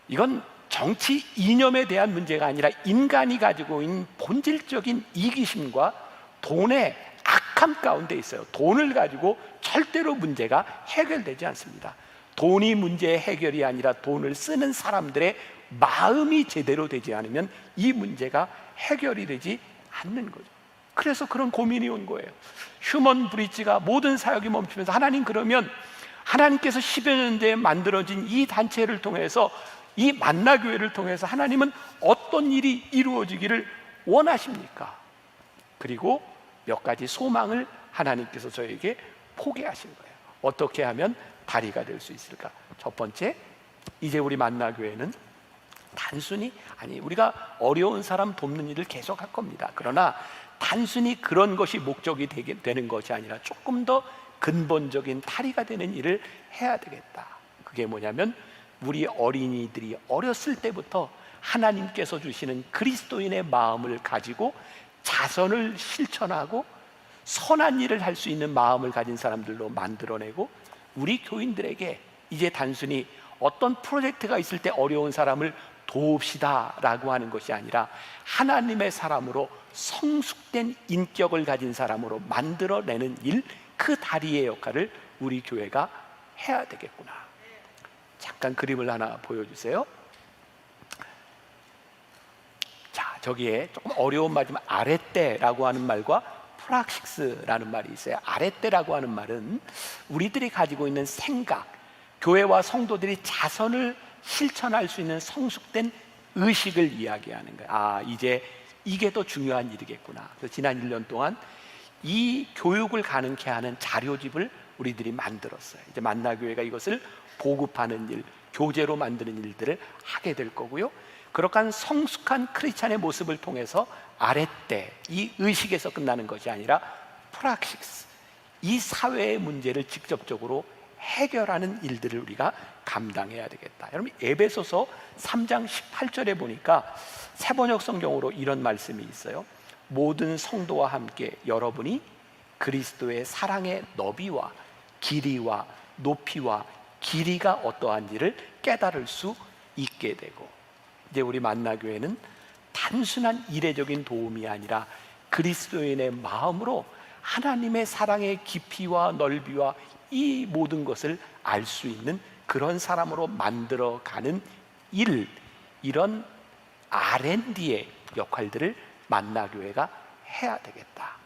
이건 정치 이념에 대한 문제가 아니라 인간이 가지고 있는 본질적인 이기심과 돈의 악함 가운데 있어요. 돈을 가지고 절대로 문제가 해결되지 않습니다. 돈이 문제의 해결이 아니라 돈을 쓰는 사람들의 마음이 제대로 되지 않으면 이 문제가 해결이 되지 않는 거죠. 그래서 그런 고민이 온 거예요. 휴먼 브릿지가 모든 사역이 멈추면서 하나님, 그러면 하나님께서 10여 년대에 만들어진 이 단체를 통해서, 이 만나교회를 통해서 하나님은 어떤 일이 이루어지기를 원하십니까? 그리고 몇 가지 소망을 하나님께서 저에게 포기하신 거예요. 어떻게 하면 다리가 될 수 있을까? 첫 번째, 이제 우리 만나교회는 단순히, 우리가 어려운 사람 돕는 일을 계속 할 겁니다. 그러나 단순히 그런 것이 목적이 되는 것이 아니라 조금 더 근본적인 다리가 되는 일을 해야 되겠다. 그게 뭐냐면 우리 어린이들이 어렸을 때부터 하나님께서 주시는 그리스도인의 마음을 가지고 자선을 실천하고 선한 일을 할 수 있는 마음을 가진 사람들로 만들어내고, 우리 교인들에게 이제 단순히 어떤 프로젝트가 있을 때 어려운 사람을 도웁시다 라고 하는 것이 아니라 하나님의 사람으로 성숙된 인격을 가진 사람으로 만들어내는 일, 그 다리의 역할을 우리 교회가 해야 되겠구나. 잠깐 그림을 하나 보여주세요. 자, 저기에 조금 어려운 말이지만 아랫대라고 하는 말과 프락식스라는 말이 있어요. 아랫대라고 하는 말은 우리들이 가지고 있는 생각, 교회와 성도들이 자선을 실천할 수 있는 성숙된 의식을 이야기하는 거예요. 아, 이제 이게 더 중요한 일이겠구나. 그래서 지난 1년 동안 이 교육을 가능케 하는 자료집을 우리들이 만들었어요. 이제 만나교회가 이것을 보급하는 일, 교제로 만드는 일들을 하게 될 거고요. 그러한 성숙한 크리스찬의 모습을 통해서 아레떼, 이 의식에서 끝나는 것이 아니라 프락시스, 이 사회의 문제를 직접적으로 해결하는 일들을 우리가 감당해야 되겠다. 여러분, 에베소서 3장 18절에 보니까 새번역 성경으로 이런 말씀이 있어요. 모든 성도와 함께 여러분이 그리스도의 사랑의 너비와 길이와 높이와 길이가 어떠한지를 깨달을 수 있게 되고, 이제 우리 만나교회는 단순한 이례적인 도움이 아니라 그리스도인의 마음으로 하나님의 사랑의 깊이와 넓이와 이 모든 것을 알 수 있는 그런 사람으로 만들어가는 이런 R&D의 역할들을 만나교회가 해야 되겠다.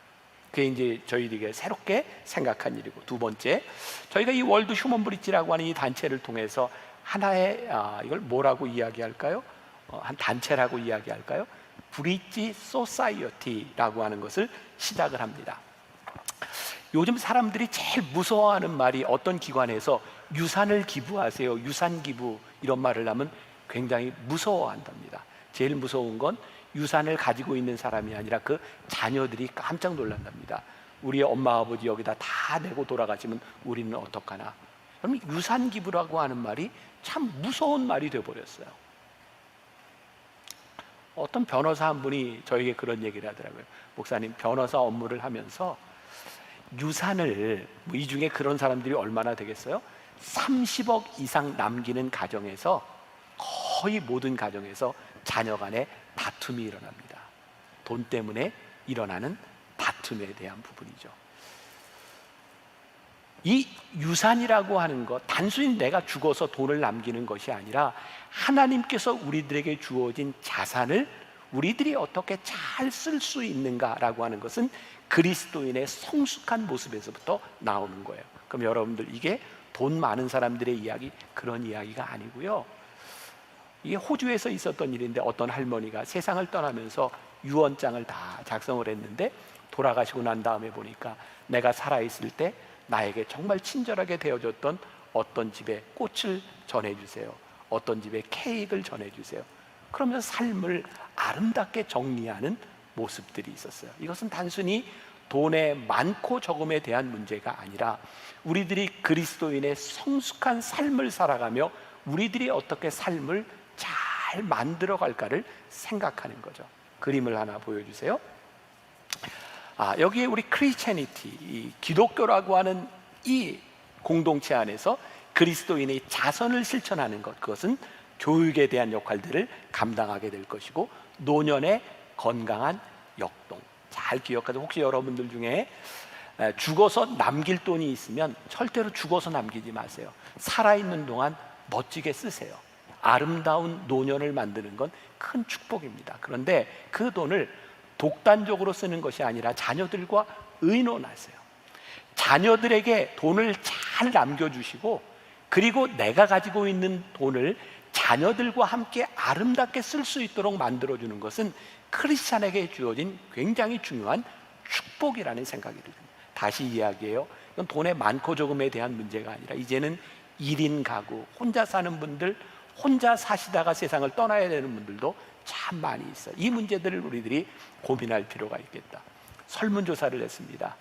그게 이제 저희들에게 새롭게 생각한 일이고, 두 번째, 저희가 이 월드 휴먼 브릿지라고 하는 이 단체를 통해서 하나의 이걸 뭐라고 이야기할까요? 한 단체라고 이야기할까요? 브릿지 소사이어티라고 하는 것을 시작을 합니다. 요즘 사람들이 제일 무서워하는 말이, 어떤 기관에서 유산을 기부하세요, 유산 기부, 이런 말을 하면 굉장히 무서워한답니다. 제일 무서운 건 유산을 가지고 있는 사람이 아니라 그 자녀들이 깜짝 놀란답니다. 우리의 엄마 아버지 여기다 다 내고 돌아가시면 우리는 어떡하나. 그럼 유산 기부라고 하는 말이 참 무서운 말이 돼버렸어요. 어떤 변호사 한 분이 저에게 그런 얘기를 하더라고요. 목사님, 변호사 업무를 하면서 유산을, 이 중에 그런 사람들이 얼마나 되겠어요? 30억 이상 남기는 가정에서, 거의 모든 가정에서 자녀 간에 다툼이 일어납니다. 돈 때문에 일어나는 다툼에 대한 부분이죠. 이 유산이라고 하는 것, 단순히 내가 죽어서 돈을 남기는 것이 아니라 하나님께서 우리들에게 주어진 자산을 우리들이 어떻게 잘 쓸 수 있는가라고 하는 것은 그리스도인의 성숙한 모습에서부터 나오는 거예요. 그럼 여러분들, 이게 돈 많은 사람들의 이야기, 그런 이야기가 아니고요. 이게 호주에서 있었던 일인데, 어떤 할머니가 세상을 떠나면서 유언장을 다 작성을 했는데, 돌아가시고 난 다음에 보니까 내가 살아있을 때 나에게 정말 친절하게 대해줬던 어떤 집에 꽃을 전해주세요, 어떤 집에 케이크를 전해주세요. 그러면서 삶을 아름답게 정리하는 모습들이 있었어요. 이것은 단순히 돈의 많고 적음에 대한 문제가 아니라 우리들이 그리스도인의 성숙한 삶을 살아가며 우리들이 어떻게 삶을 잘 만들어갈까를 생각하는 거죠. 그림을 하나 보여주세요. 여기에 우리 크리스채니티, 이 기독교라고 하는 이 공동체 안에서 그리스도인의 자선을 실천하는 것, 그것은 교육에 대한 역할들을 감당하게 될 것이고, 노년의 건강한 역동. 잘 기억하세요. 혹시 여러분들 중에 죽어서 남길 돈이 있으면 절대로 죽어서 남기지 마세요. 살아있는 동안 멋지게 쓰세요. 아름다운 노년을 만드는 건 큰 축복입니다. 그런데 그 돈을 독단적으로 쓰는 것이 아니라 자녀들과 의논하세요. 자녀들에게 돈을 잘 남겨주시고, 그리고 내가 가지고 있는 돈을 자녀들과 함께 아름답게 쓸 수 있도록 만들어주는 것은 크리스찬에게 주어진 굉장히 중요한 축복이라는 생각이 듭니다. 다시 이야기해요. 이건 돈의 많고 적음에 대한 문제가 아니라 이제는 1인 가구, 혼자 사는 분들, 혼자 사시다가 세상을 떠나야 되는 분들도 참 많이 있어요. 이 문제들을 우리들이 고민할 필요가 있겠다. 설문조사를 했습니다.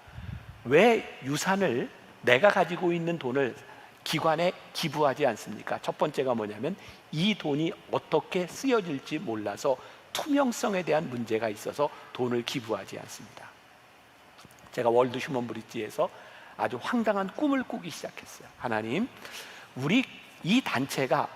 왜 유산을, 내가 가지고 있는 돈을 기관에 기부하지 않습니까? 첫 번째가 뭐냐면, 이 돈이 어떻게 쓰여질지 몰라서 투명성에 대한 문제가 있어서 돈을 기부하지 않습니다. 제가 월드 휴먼 브릿지에서 아주 황당한 꿈을 꾸기 시작했어요. 하나님, 우리 이 단체가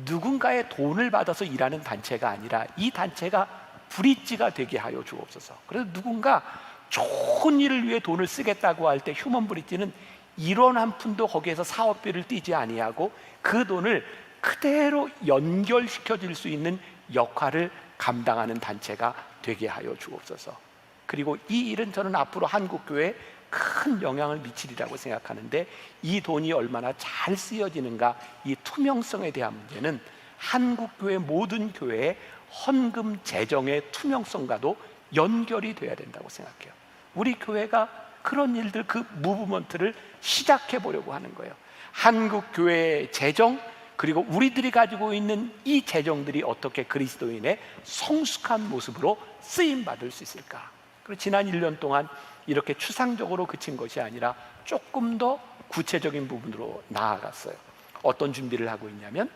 누군가의 돈을 받아서 일하는 단체가 아니라 이 단체가 브릿지가 되게 하여 주옵소서. 그래서 누군가 좋은 일을 위해 돈을 쓰겠다고 할 때 휴먼 브릿지는 1원 한 푼도 거기에서 사업비를 떼지 아니하고 그 돈을 그대로 연결시켜 줄 수 있는 역할을 감당하는 단체가 되게 하여 주옵소서. 그리고 이 일은 저는 앞으로 한국교회에 큰 영향을 미치리라고 생각하는데, 이 돈이 얼마나 잘 쓰여지는가, 이 투명성에 대한 문제는 한국교회 모든 교회의 헌금 재정의 투명성과도 연결이 돼야 된다고 생각해요. 우리 교회가 그런 일들, 그 무브먼트를 시작해 보려고 하는 거예요. 한국교회의 재정, 그리고 우리들이 가지고 있는 이 재정들이 어떻게 그리스도인의 성숙한 모습으로 쓰임 받을 수 있을까? 그리고 지난 1년 동안 이렇게 추상적으로 그친 것이 아니라 조금 더 구체적인 부분으로 나아갔어요. 어떤 준비를 하고 있냐면,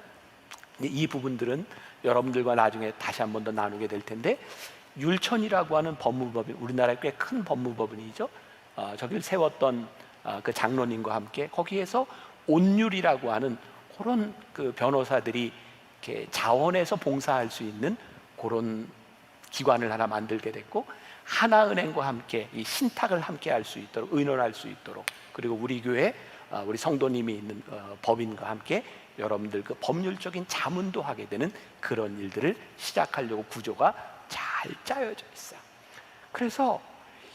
이 부분들은 여러분들과 나중에 다시 한 번 더 나누게 될 텐데, 율천이라고 하는 법무법인, 우리나라의 꽤 큰 법무법인이죠. 저길 세웠던 그 장로님과 함께 거기에서 온율이라고 하는 그런 그 변호사들이 이렇게 자원해서 봉사할 수 있는 그런 기관을 하나 만들게 됐고, 하나은행과 함께 이 신탁을 함께 할 수 있도록, 의논할 수 있도록, 그리고 우리 교회 우리 성도님이 있는 법인과 함께 여러분들 그 법률적인 자문도 하게 되는 그런 일들을 시작하려고 구조가 잘 짜여져 있어요. 그래서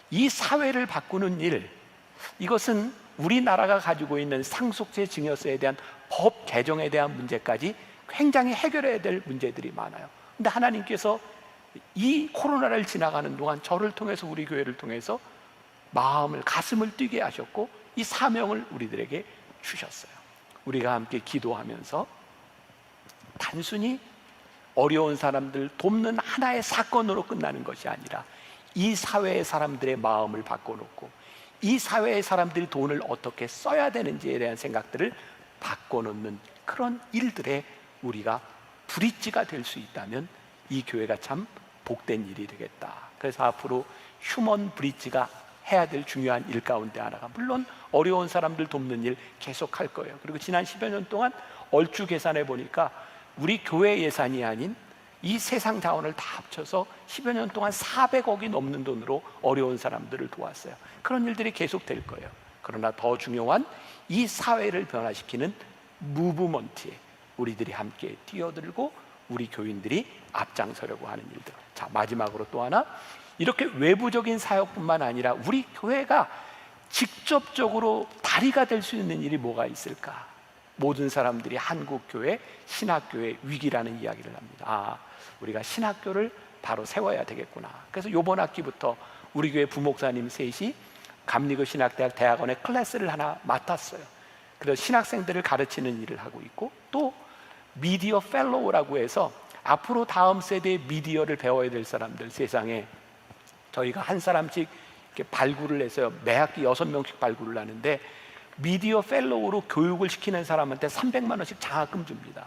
이 사회를 바꾸는 일, 이것은 우리나라가 가지고 있는 상속세 증여세에 대한 법 개정에 대한 문제까지 굉장히 해결해야 될 문제들이 많아요. 근데 하나님께서 이 코로나를 지나가는 동안 저를 통해서, 우리 교회를 통해서 마음을, 가슴을 뛰게 하셨고 이 사명을 우리들에게 주셨어요. 우리가 함께 기도하면서 단순히 어려운 사람들 돕는 하나의 사건으로 끝나는 것이 아니라 이 사회의 사람들의 마음을 바꿔놓고 이 사회의 사람들이 돈을 어떻게 써야 되는지에 대한 생각들을 바꿔놓는 그런 일들에 우리가 브릿지가 될 수 있다면 이 교회가 참 복된 일이 되겠다. 그래서 앞으로 휴먼 브릿지가 해야 될 중요한 일 가운데 하나가, 물론 어려운 사람들 돕는 일 계속 할 거예요. 그리고 지난 10여 년 동안 얼추 계산해 보니까 우리 교회 예산이 아닌 이 세상 자원을 다 합쳐서 10여 년 동안 400억이 넘는 돈으로 어려운 사람들을 도왔어요. 그런 일들이 계속 될 거예요. 그러나 더 중요한 이 사회를 변화시키는 무브먼트에 우리들이 함께 뛰어들고 우리 교인들이 앞장서려고 하는 일들. 자, 마지막으로 또 하나, 이렇게 외부적인 사역뿐만 아니라 우리 교회가 직접적으로 다리가 될 수 있는 일이 뭐가 있을까? 모든 사람들이 한국교회, 신학교의 위기라는 이야기를 합니다. 우리가 신학교를 바로 세워야 되겠구나. 그래서 이번 학기부터 우리 교회 부목사님 셋이 감리교 신학대학 대학원의 클래스를 하나 맡았어요. 그래서 신학생들을 가르치는 일을 하고 있고, 또 미디어 펠로우라고 해서 앞으로 다음 세대의 미디어를 배워야 될 사람들, 세상에 저희가 한 사람씩 이렇게 발굴을 해서 매 학기 6명씩 발굴을 하는데, 미디어 펠로우로 교육을 시키는 사람한테 300만 원씩 장학금 줍니다.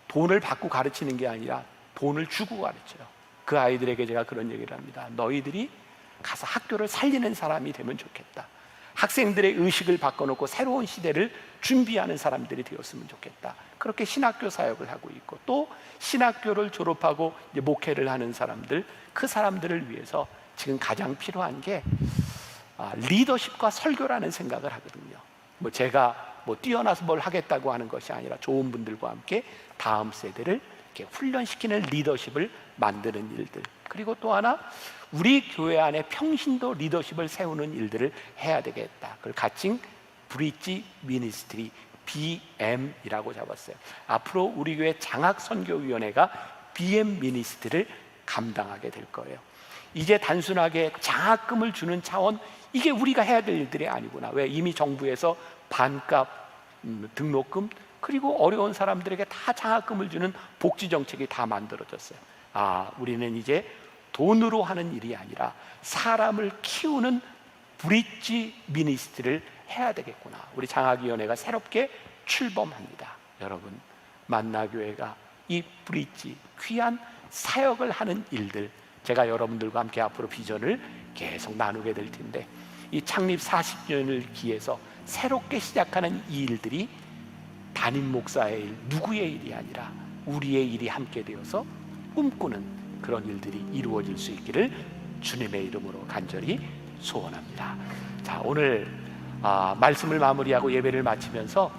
돈을 받고 가르치는 게 아니라 돈을 주고 가르쳐요. 그 아이들에게 제가 그런 얘기를 합니다. 너희들이 가서 학교를 살리는 사람이 되면 좋겠다. 학생들의 의식을 바꿔놓고 새로운 시대를 준비하는 사람들이 되었으면 좋겠다. 그렇게 신학교 사역을 하고 있고, 또 신학교를 졸업하고 이제 목회를 하는 사람들, 그 사람들을 위해서 지금 가장 필요한 게 리더십과 설교라는 생각을 하거든요. 제가 뛰어나서 뭘 하겠다고 하는 것이 아니라 좋은 분들과 함께 다음 세대를 이렇게 훈련시키는 리더십을 만드는 일들, 그리고 또 하나 우리 교회 안에 평신도 리더십을 세우는 일들을 해야 되겠다. 그걸 가칭 브릿지 미니스트리, BM이라고 잡았어요. 앞으로 우리 교회 장학선교위원회가 BM 미니스트리를 감당하게 될 거예요. 이제 단순하게 장학금을 주는 차원, 이게 우리가 해야 될 일들이 아니구나. 왜? 이미 정부에서 반값 등록금, 그리고 어려운 사람들에게 다 장학금을 주는 복지 정책이 다 만들어졌어요. 우리는 이제 돈으로 하는 일이 아니라 사람을 키우는 브릿지 미니스트리를 해야 되겠구나. 우리 장학위원회가 새롭게 출범합니다. 여러분, 만나교회가 이 브릿지, 귀한 사역을 하는 일들, 제가 여러분들과 함께 앞으로 비전을 계속 나누게 될 텐데, 이 창립 40년을 기해서 새롭게 시작하는 이 일들이 담임 목사의 일, 누구의 일이 아니라 우리의 일이 함께 되어서 꿈꾸는 그런 일들이 이루어질 수 있기를 주님의 이름으로 간절히 소원합니다. 자, 오늘 말씀을 마무리하고 예배를 마치면서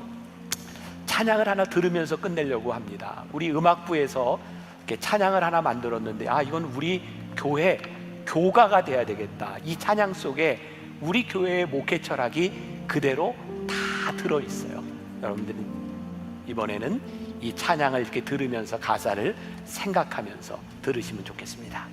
찬양을 하나 들으면서 끝내려고 합니다. 우리 음악부에서 이렇게 찬양을 하나 만들었는데, 이건 우리 교회 교가가 돼야 되겠다. 이 찬양 속에 우리 교회의 목회 철학이 그대로 다 들어있어요. 여러분들은 이번에는 이 찬양을 이렇게 들으면서 가사를 생각하면서 들으시면 좋겠습니다.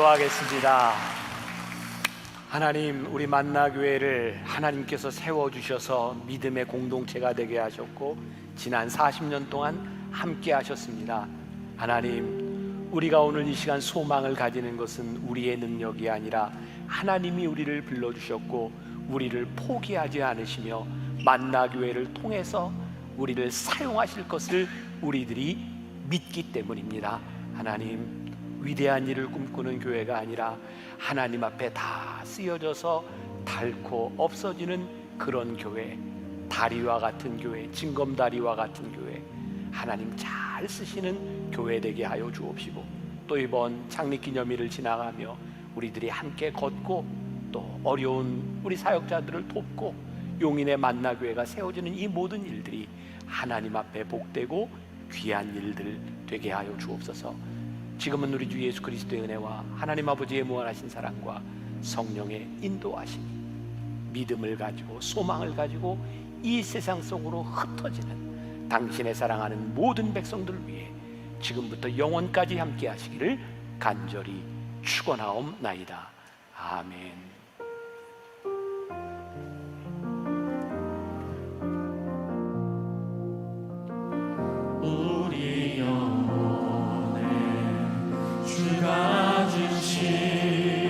기도하겠습니다. 하나님, 우리 만나교회를 하나님께서 세워주셔서 믿음의 공동체가 되게 하셨고 지난 40년 동안 함께 하셨습니다. 하나님, 우리가 오늘 이 시간 소망을 가지는 것은 우리의 능력이 아니라 하나님이 우리를 불러주셨고 우리를 포기하지 않으시며 만나교회를 통해서 우리를 사용하실 것을 우리들이 믿기 때문입니다. 하나님, 위대한 일을 꿈꾸는 교회가 아니라 하나님 앞에 다 쓰여져서 닳고 없어지는 그런 교회, 다리와 같은 교회, 징검다리와 같은 교회, 하나님 잘 쓰시는 교회 되게 하여 주옵시고, 또 이번 창립기념일을 지나가며 우리들이 함께 걷고 또 어려운 우리 사역자들을 돕고 용인의 만나교회가 세워지는 이 모든 일들이 하나님 앞에 복되고 귀한 일들 되게 하여 주옵소서. 지금은 우리 주 예수 그리스도의 은혜와 하나님 아버지의 무한하신 사랑과 성령의 인도하심이 믿음을 가지고 소망을 가지고 이 세상 속으로 흩어지는 당신의 사랑하는 모든 백성들을 위해 지금부터 영원까지 함께 하시기를 간절히 축원하옵나이다. 아멘. 우리 영혼에 주가 주신